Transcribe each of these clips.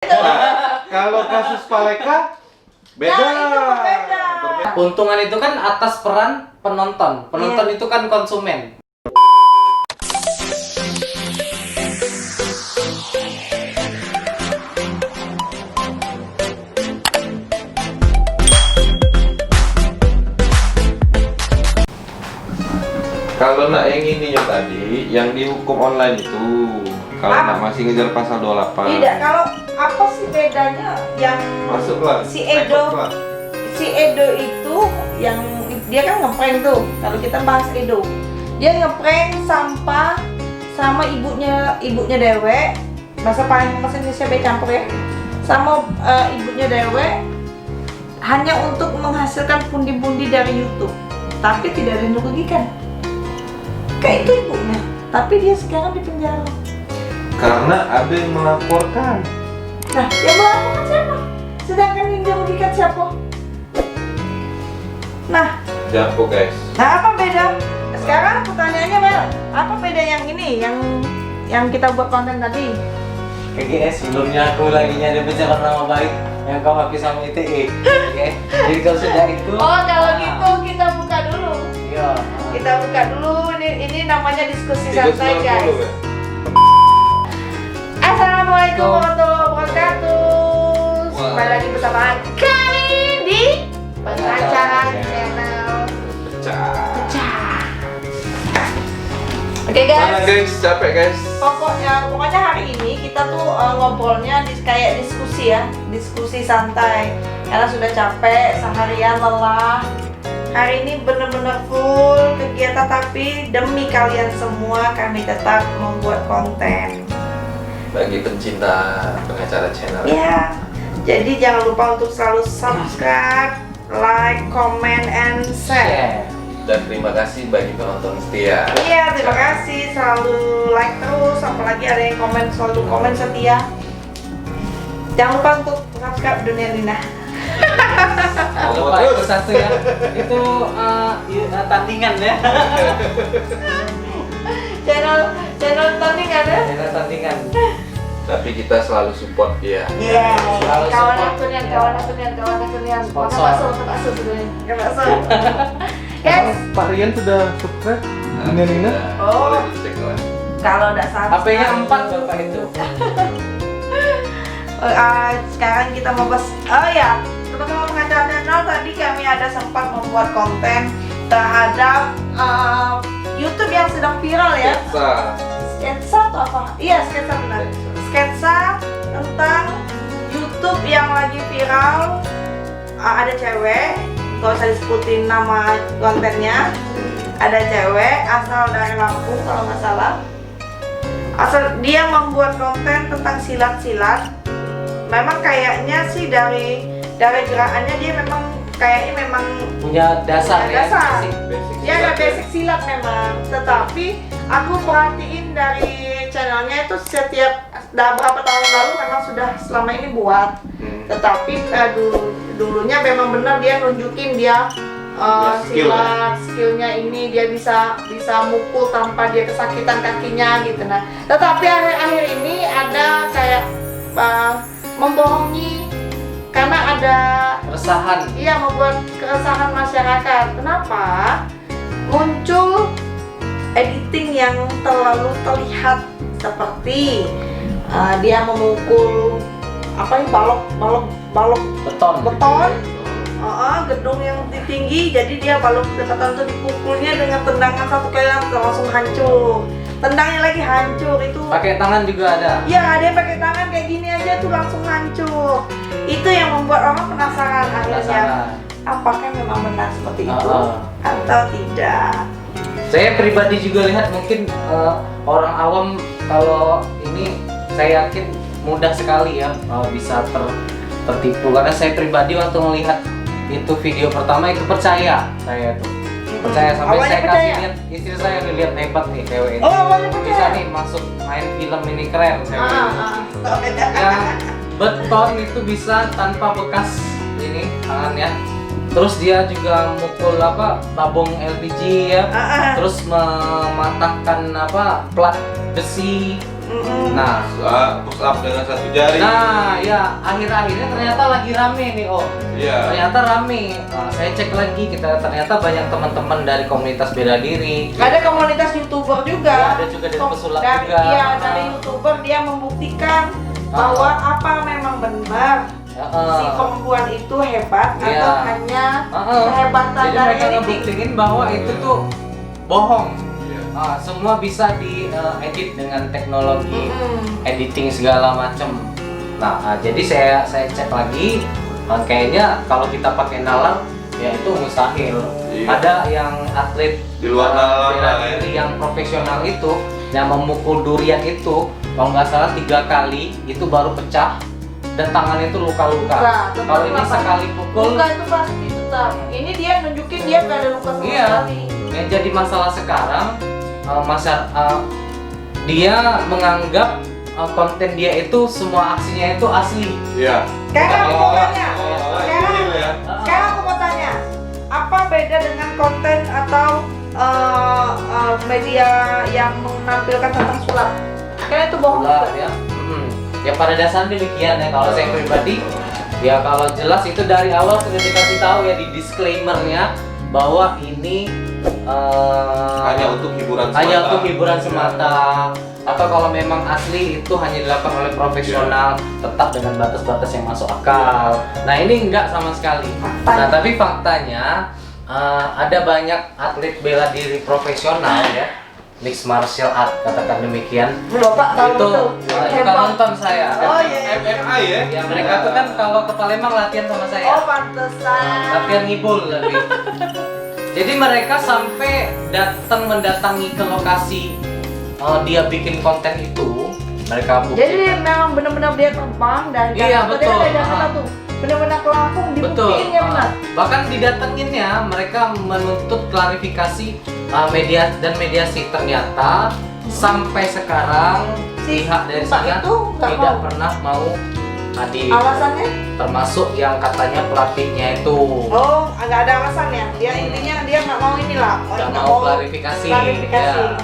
Nah, kalau kasus Paleka beda. Nah, itu berbeda. Keuntungan itu kan atas peran penonton. Penonton itu kan konsumen. Kalau nak yang ininya tadi, yang dihukum online itu, kalau nak masih ngejar pasal 28. Tidak, kalau apa sih bedanya yang Masuklah. si Edo Masuklah. si Edo itu yang dia kan ngeprank tuh. Kalau kita bahas Edo, dia ngeprank sampah sama ibunya Dewe, bahasa Indonesia be campur ya, sama ibunya Dewe, hanya untuk menghasilkan pundi-pundi dari YouTube, tapi tidak ada yang dirugikan. Kayak itu ibunya, tapi dia sekarang di penjara. Karena ada yang melaporkan. Nah, yang melaporkan siapa? Sedangkan yang dirugikan siapa? Nah, Jampo guys. apa beda? Sekarang pertanyaannya Mel, apa beda yang ini, yang kita buat konten tadi? GS sebelumnya aku lagi nyari pencemaran nama baik yang kau habis sama ITE. Oke. Jadi kalau sudah itu. Oh, kalau gitu kita buka dulu. Iya. Kita buka dulu. Ini namanya diskusi 390 santai guys. ya? Assalamualaikum warahmatullahi wabarakatuh. Kembali lagi bersama kami di Pengacara Channel. Pecah. Oke guys. Mana guys? Capek guys. Pokoknya hari ini kita tuh ngobrolnya kayak diskusi ya, diskusi santai. Karena sudah capek seharian lelah. Hari ini bener-bener full kegiatan, tapi demi kalian semua kami tetap membuat konten. Bagi pencinta Pengacara Channel. Ya, jadi jangan lupa untuk selalu subscribe, like, comment, and share. Dan terima kasih bagi penonton setia. Iya, terima kasih, selalu like terus, apalagi ada yang komen, selalu komen setia. Jangan lupa untuk subscribe Dunia Lina. Lupa itu satu ya. Itu tandingan ya. channel tandingan ya. Itu tandingan. Tapi kita selalu support dia. Iya, Selalu kawan support. akunian. Sponsor. Masuk sebenarnya. Nggak masuk. Guys, Pak Rian sudah subscribe Dunia Lina? Oh. Boleh dicek lah. kalau udah subscribe, HP-nya 4 Bapak itu. sekarang kita mau bahas. Oh ya, teman-teman Pengacara Channel, tadi kami ada sempat membuat konten terhadap YouTube yang sedang viral ya. Sketsa atau apa? Iya, sketsa benar. Sketsa tentang YouTube yang lagi viral. Ada cewek, gak usah disebutin nama kontennya. Ada cewek asal dari Lampung kalau nggak salah. Asal dia membuat konten tentang silat-silat. Memang kayaknya sih dari gerakannya dia kayaknya memang Punya dasar ya. Dasar. Basic dia ada silat ya. basic silat memang. Tetapi aku perhatiin dari channelnya itu setiap berapa tahun lalu memang sudah selama ini buat. Tetapi dulunya memang benar dia nunjukin dia skill silat, skillnya ini dia bisa mukul tanpa dia kesakitan kakinya gitu. Nah, tetapi akhir-akhir ini ada kayak membohongi karena ada Keresahan. iya, membuat keresahan masyarakat. Kenapa? Muncul editing yang terlalu terlihat seperti dia memukul balok beton, gedung yang tinggi, jadi dia balok beton itu dipukulnya dengan tendangan satu kali langsung hancur. Tendangnya lagi hancur itu. Pakai tangan juga ada. Ya, ada yang pakai tangan kayak gini aja tuh langsung hancur. Itu yang membuat orang penasaran akhirnya. Penasaran. Apakah memang benar seperti itu atau tidak? Saya pribadi juga lihat mungkin orang awam kalau ini saya yakin mudah sekali ya bisa tertipu, karena saya pribadi waktu melihat itu video pertama itu percaya saya tuh. Percaya sampai Awalnya saya percaya? kasih lihat istri saya, lihat hebat nih cewek ini. Oh, awalnya percaya? Bisa nih masuk main film ini, keren cewek ini. Yang beton itu bisa tanpa bekas ini tangannya. Terus dia juga mukul tabung LPG ya. Terus mematahkan plat besi Nah, push up dengan satu jari. nah ya akhir-akhirnya ternyata lagi rame nih Om. Iya. Ternyata rame. Nah, saya cek lagi, ternyata banyak teman-teman dari komunitas bela diri. Ada komunitas YouTuber juga. Ya, ada juga dari pesulap juga. Iya, dari YouTuber dia membuktikan bahwa apa memang benar si perempuan itu hebat Iya. atau hanya kehebatan Jadi dari mereka editing. ngebuktiin bahwa itu tuh bohong. Iya. Semua bisa diedit dengan teknologi Mm-mm. editing segala macam. Nah, jadi saya cek lagi, kayaknya kalau kita pakai nalar ya itu mustahil. Iya. Ada yang atlet Di luar nalar bela lah, ya. diri yang profesional itu yang memukul durian itu kalau nggak salah 3 kali itu baru pecah dan tangannya itu luka-luka. Tetap Kalau ini luka. sekali pukul, Luka itu pasti tetap. Ini dia nunjukin dia nggak ada luka sama Iya. sekali. yang jadi masalah sekarang dia menganggap konten dia itu semua aksinya itu asli. Iya. Sekarang aku mau tanya. Sekarang ya. Sekarang aku mau tanya, apa beda dengan konten atau media yang menampilkan tentang sulap? Karena itu bohong Sulap, juga. ya. Ya pada dasarnya demikian ya. Kalau saya pribadi, ya kalau jelas itu dari awal sudah dikasih tahu ya di disclaimernya bahwa ini Hanya untuk hiburan semata. hanya untuk hiburan semata. Atau kalau memang asli itu hanya dilakukan oleh profesional, tetap dengan batas-batas yang masuk akal. Nah ini enggak sama sekali. Nah tapi faktanya ada banyak atlet bela diri profesional ya, mixed martial art katakan demikian. Bapak tahu Itu betul. suka Hebat. nonton saya. Oh iya. MMA ya. Ya mereka tuh kan kalau ke Palembang latihan sama saya. Oh pantesan. Latihan ngibul lebih. Jadi mereka sampai mendatangi ke lokasi dia bikin konten itu, mereka buktikan. Jadi memang benar-benar dia terbang dari Iya, Jakarta. betul. Dia dari Jakarta tuh. Benar-benar ke Lampung Betul. dibuktiin ya benar. Bahkan didatanginnya mereka menuntut klarifikasi mediasi. Ternyata sampai sekarang Si pihak dari Pak sana itu nggak tidak mau. pernah mau hadir. Alasannya? Termasuk yang katanya pelatihnya itu Oh, nggak ada alasan ya. Dia intinya dia nggak mau inilah. nggak mau klarifikasi. klarifikasi. Ya.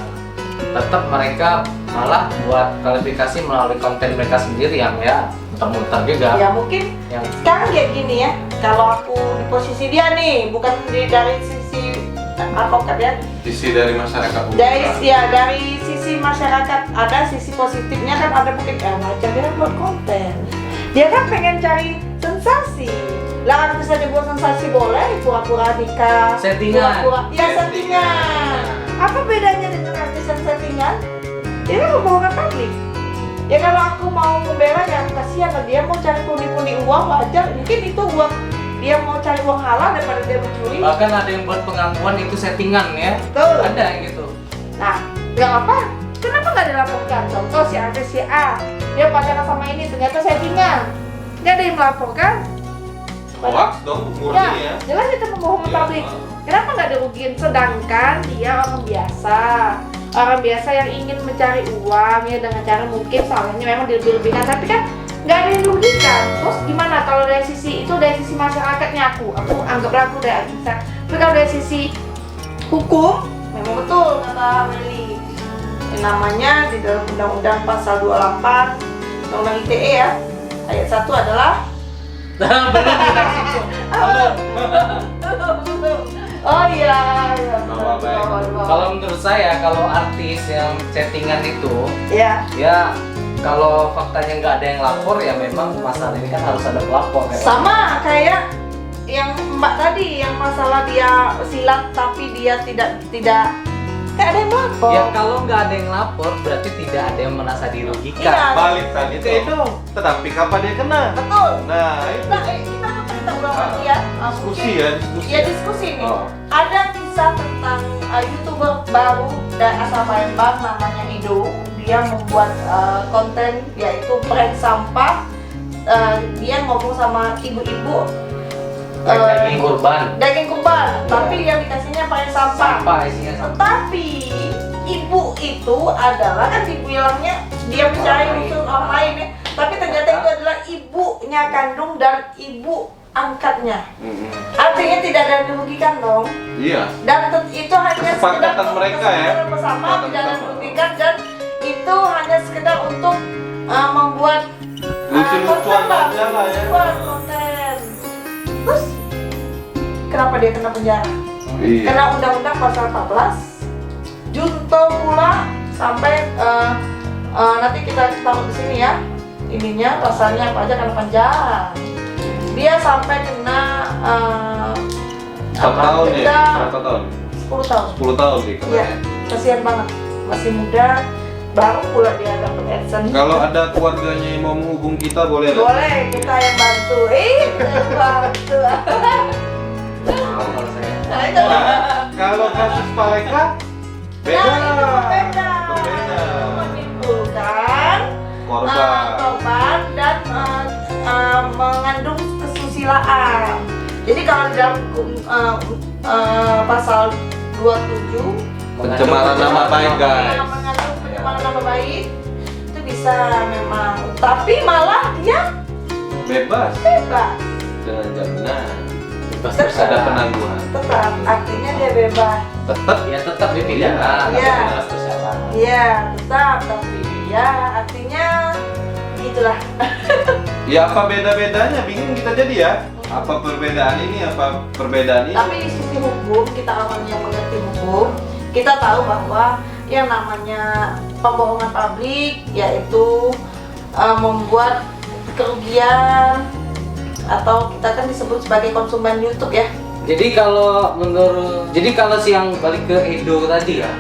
Tetap mereka malah buat klarifikasi melalui konten mereka sendiri yang ya muter-muter juga. Ya mungkin Yang sekarang kayak gini ya. Kalau aku di posisi dia nih, bukan dari sisi advokat ya. Sisi dari masyarakat. Dari sisi masyarakat ada sisi positifnya kan, ada mungkin wajar dia kan buat konten. Dia kan pengen cari sensasi. Lah artis aja buat sensasi boleh, pura-pura nikah, Settingan. pura-pura ya settingan. Apa bedanya dengan artis yang settingan? Dia kan membohongkan publik. Ya kalau aku mau membela ya kasihan lah, dia mau cari pundi-pundi uang wajar. Mungkin itu uang dia mau cari uang halal daripada dia mencuri. bahkan ada yang buat pengakuan itu settingan ya. Betul. Ada yang gitu. Nah, nggak apa. Kenapa nggak dilaporkan? Contoh si artis si A, dia pacaran sama ini ternyata settingan. Nggak ada yang melaporkan. Hoax dong, murni ya. Jelas itu membohongi Iya. publik. Kenapa nggak dirugiin? Sedangkan dia orang biasa yang ingin mencari uang ya dengan cara mungkin salahnya memang dilebih-lebihkan, tapi kan nggak ada yang dirugikan. Terus gimana kalau dari sisi itu, dari sisi masyarakatnya aku anggaplah aku dari bisa. Tapi kalau dari sisi hukum memang betul kata Meli. Yang namanya di dalam Undang-Undang Pasal 28 Undang-Undang ITE ya, ayat 1 adalah Belum bilang situ. oh iya. Nama baik. Kalau menurut saya kalau artis yang settingan itu Ya. ya kalau faktanya nggak ada yang lapor ya memang masalah ini kan harus ada pelapor ya. Sama kayak yang Mbak tadi yang masalah dia silat tapi dia tidak nggak ada yang melapor. Ya kalau nggak ada yang lapor berarti tidak ada yang merasa dirugikan. Iya. Balik tadi ke Edo. Tetapi kapan dia kena? Betul. Nah, itu Kita mau cerita ulang lagi ya. diskusi ya, diskusi. Ya diskusi nih. Oh. Ada kisah tentang YouTuber baru dari asal Palembang namanya Edo. Dia membuat konten yaitu prank sampah. Dia ngomong sama ibu-ibu Daging kurban. daging kurban, tapi yang dikasihnya prank sampah. Sampah isinya sampah. Tapi ibu itu adalah kan dibilangnya dia mencari unsur orang lain ya. Tapi ternyata itu adalah ibunya kandung dan ibu angkatnya. Artinya tidak ada yang dirugikan dong. Iya. Dan itu hanya Kesepakatan sekedar mereka ya. kesepakatan bersama, tidak ada yang dirugikan dan itu itu hanya sekedar untuk membuat lucu-lucuan aja lah ya. Buat konten. Terus kenapa dia kena penjara? Iya. Kena undang-undang pasal 14 junto pula sampai nanti kita taruh di sini ya. Ininya pasalnya apa aja kena penjara. Dia sampai kena 4 tahun ya? denda Berapa tahun? 10 tahun. 10 tahun sih. Iya, kasihan banget. Masih muda, baru pula dia dapat AdSense. Kalau ada keluarganya yang mau menghubung kita boleh ada? Boleh, kita yang bantu. Bantu. Mau kalau saya. Nah, itu. Kalau kasus Paleka beda. Nah, itu berbeda. Berbeda. Menimbulkan korban dan mengandung kesusilaan. Jadi kalau di dalam pasal 27 Pencemaran nama baik guys. mengandung pencemaran nama baik itu bisa memang, tapi malah dia Bebas. bebas. Dengan jaminan. Bebas Tetap. bersyarat. Ada penangguhan. Tetap, artinya dia bebas. Tetap. Ya tetap dipidana. Iya. Bebas bersyarat. Iya, tetap, tapi ya artinya itulah. Ya apa beda-bedanya? Bingung kita jadi ya. Apa perbedaan ini? Apa perbedaan ini? Tapi di sisi hukum, kita orang yang mengerti hukum, kita tahu bahwa yang namanya pembohongan publik yaitu membuat kerugian, atau kita kan disebut sebagai konsumen YouTube ya. Jadi kalau si yang balik ke Edo tadi ya,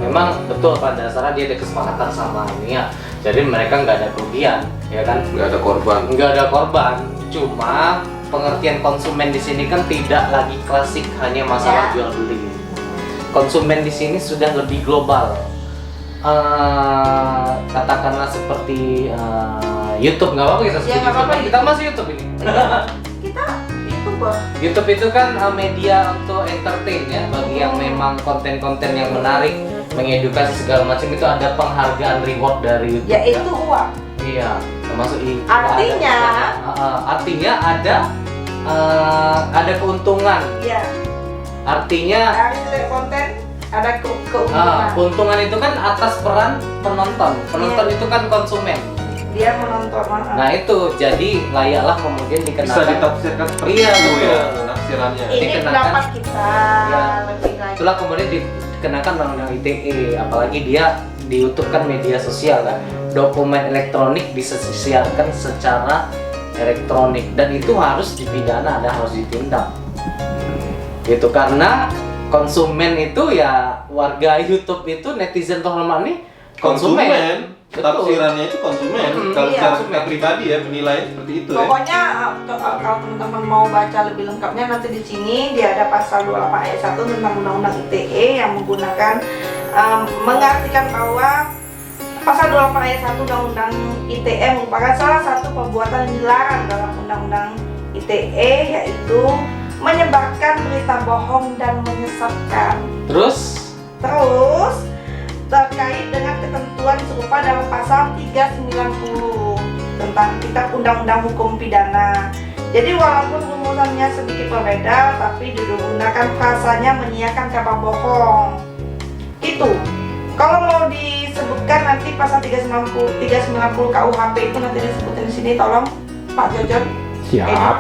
memang betul pada dasarnya dia ada kesepakatan sama ini ya. Jadi mereka nggak ada kerugian, ya kan? Nggak ada korban. Nggak ada korban. Cuma pengertian konsumen di sini kan tidak lagi klasik hanya masalah Ya. jual beli. Konsumen di sini sudah lebih global. Katakanlah seperti YouTube, nggak apa-apa kita sebut Ya, nggak YouTube. apa-apa. Kita masih YouTube ini. Kita YouTuber. YouTube itu kan media untuk entertain ya, bagi yang memang konten-konten yang menarik, mengedukasi segala macam, itu ada penghargaan reward dari YouTube. Yaitu uang. Iya, termasuk Artinya? artinya ada keuntungan. Iya. Artinya Dari setiap konten ada keuntungan. keuntungan itu kan atas peran penonton. Penonton Iya. itu kan konsumen. Dia menonton. Nah itu jadi layaklah kemudian Bisa dikenakan. ditafsirkan seperti Iya, itu betul. ya penafsirannya. Ini dikenakan. pendapat kita Ya. lebih lagi. Itulah kemudian dikenakan undang-undang ITE, apalagi dia di YouTube kan media sosial kan, dokumen elektronik bisa disiarkan secara elektronik dan itu harus dipidana dan harus ditindak gitu, karena konsumen itu ya warga YouTube itu, netizen terhormat nih konsumen. Betul. Tafsirannya itu konsumen. Kalau iya. secara kita pribadi ya penilaian seperti itu ya. Pokoknya kalau teman-teman mau baca lebih lengkapnya nanti di sini dia ada pasal 28 ayat 1 tentang undang-undang ITE yang menggunakan mengartikan bahwa pasal 28 ayat 1 undang-undang ITE merupakan salah satu perbuatan yang dilarang dalam undang-undang ITE, yaitu menyebarkan berita bohong dan menyesatkan. Terus Terkait dengan ketentuan serupa dalam pasal 390 tentang Kitab Undang-Undang Hukum Pidana. Jadi walaupun rumusannya sedikit berbeda, tapi digunakan frasanya menyiarkan kabar bohong. Gitu. Kalau mau disebutkan nanti pasal 390 KUHP itu nanti disebutin di sini, tolong Pak Jojon. Siap.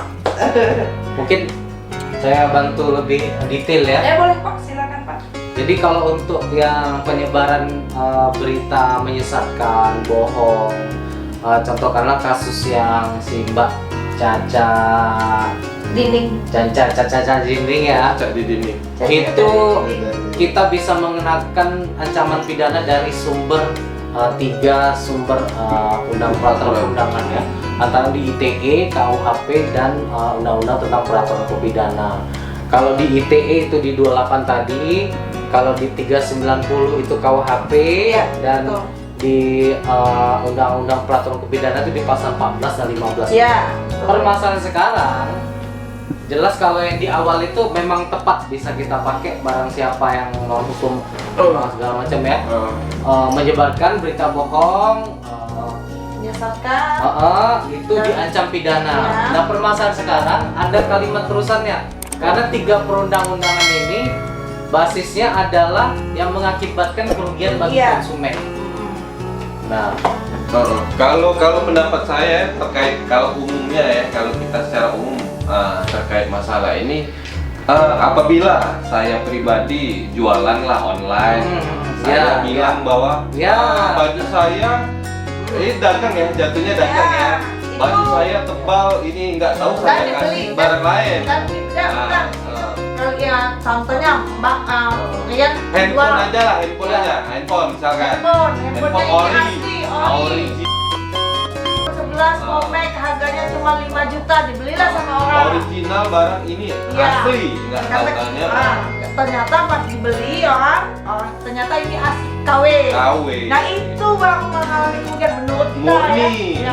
mungkin saya bantu lebih detail ya. Ya boleh Pak, silakan Pak. Jadi kalau untuk yang penyebaran berita menyesatkan, bohong, contohkanlah kasus yang si Mbak Caca Dinding. Dinding ya, Cak di dinding. itu kita bisa mengenakan ancaman pidana dari sumber 3 sumber peraturan undangan ya, antara di ITE, KUHP dan undang-undang tentang peraturan pidana. Kalau di ITE itu di 28 tadi, kalau di 390 itu KUHP, Iya, dan betul. di undang-undang peraturan pidana itu di pasal 14 dan 15. Ya. Permasalahan sekarang jelas kalau yang di awal itu memang tepat bisa kita pakai barang siapa yang non hukum segala macam ya, menyebarkan berita bohong, Menyesatkan. itu diancam pidana. Ya. Nah permasalahan sekarang ada kalimat terusannya, karena 3 perundang-undangan ini basisnya adalah yang mengakibatkan kerugian bagi Iya. konsumen. Nah, Kalau pendapat saya terkait kalau umumnya ya, kalau kita secara umum terkait masalah ini, apabila saya pribadi jualan lah online, saya bilang bahwa baju saya ini dagang ya, jatuhnya dagang ya. Baju saya tebal, ini nggak tahu saya kasih barang lain. Ya, contohnya Mbak, ya Handphone aja lah, handphone misalkan. Handphone ori. ori. 11 Komik harganya cuma 5 juta, dibelilah sama orang. Original barang ini asli, nggak tahu tanya. Ternyata pas dibeli orang ternyata ini asli KW. Nah itu baru mengalami kerugian menurut kita Murni, ya.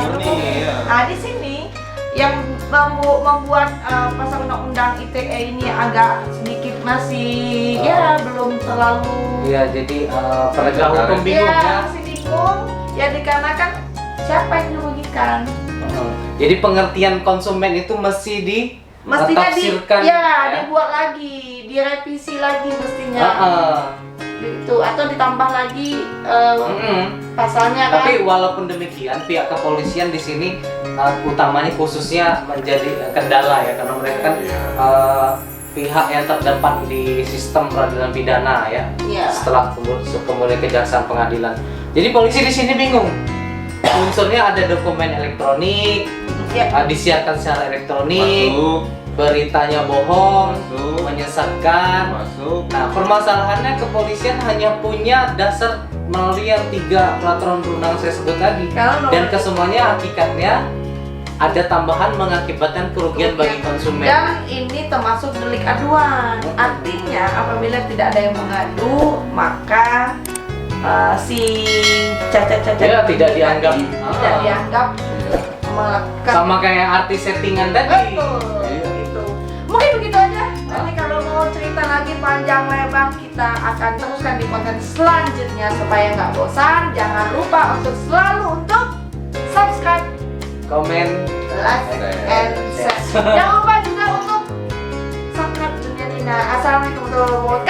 ya. Nah di sini yang membuat pasal undang-undang ITE ini agak sedikit masih belum terlalu. ya jadi penegak hukum bingung ya. Masih bingung ya dikarenakan siapa yang dirugikan. Jadi pengertian konsumen itu mesti Mestinya ditafsirkan dibuat lagi, direvisi lagi mestinya. Itu atau ditambah lagi pasalnya kan. Tapi walaupun demikian pihak kepolisian di sini utamanya khususnya menjadi kendala ya, karena mereka kan pihak yang terdepan di sistem peradilan pidana ya. Setelah kemudian kejaksaan pengadilan. Jadi polisi di sini bingung. Unsurnya ada dokumen elektronik, disiarkan secara elektronik, beritanya bohong, menyesatkan. Nah, permasalahannya kepolisian hanya punya dasar melalui yang 3 peraturan perundangan saya sebut tadi. Dan kesemuanya hakikatnya ada tambahan mengakibatkan kerugian bagi konsumen. Dan ini termasuk delik aduan. Artinya apabila tidak ada yang mengadu, maka si cacat-cacat tidak dianggap melakukan sama kayak artis settingan tadi. Betul. Gitu. Mungkin begitu aja. Nanti kalau mau cerita lagi panjang lebar kita akan teruskan di konten selanjutnya supaya nggak bosan. Jangan lupa untuk selalu untuk subscribe, Komen, like, and share. Jangan lupa juga untuk subscribe Dunia Nina. Assalamualaikum warahmatullahi wabarakatuh.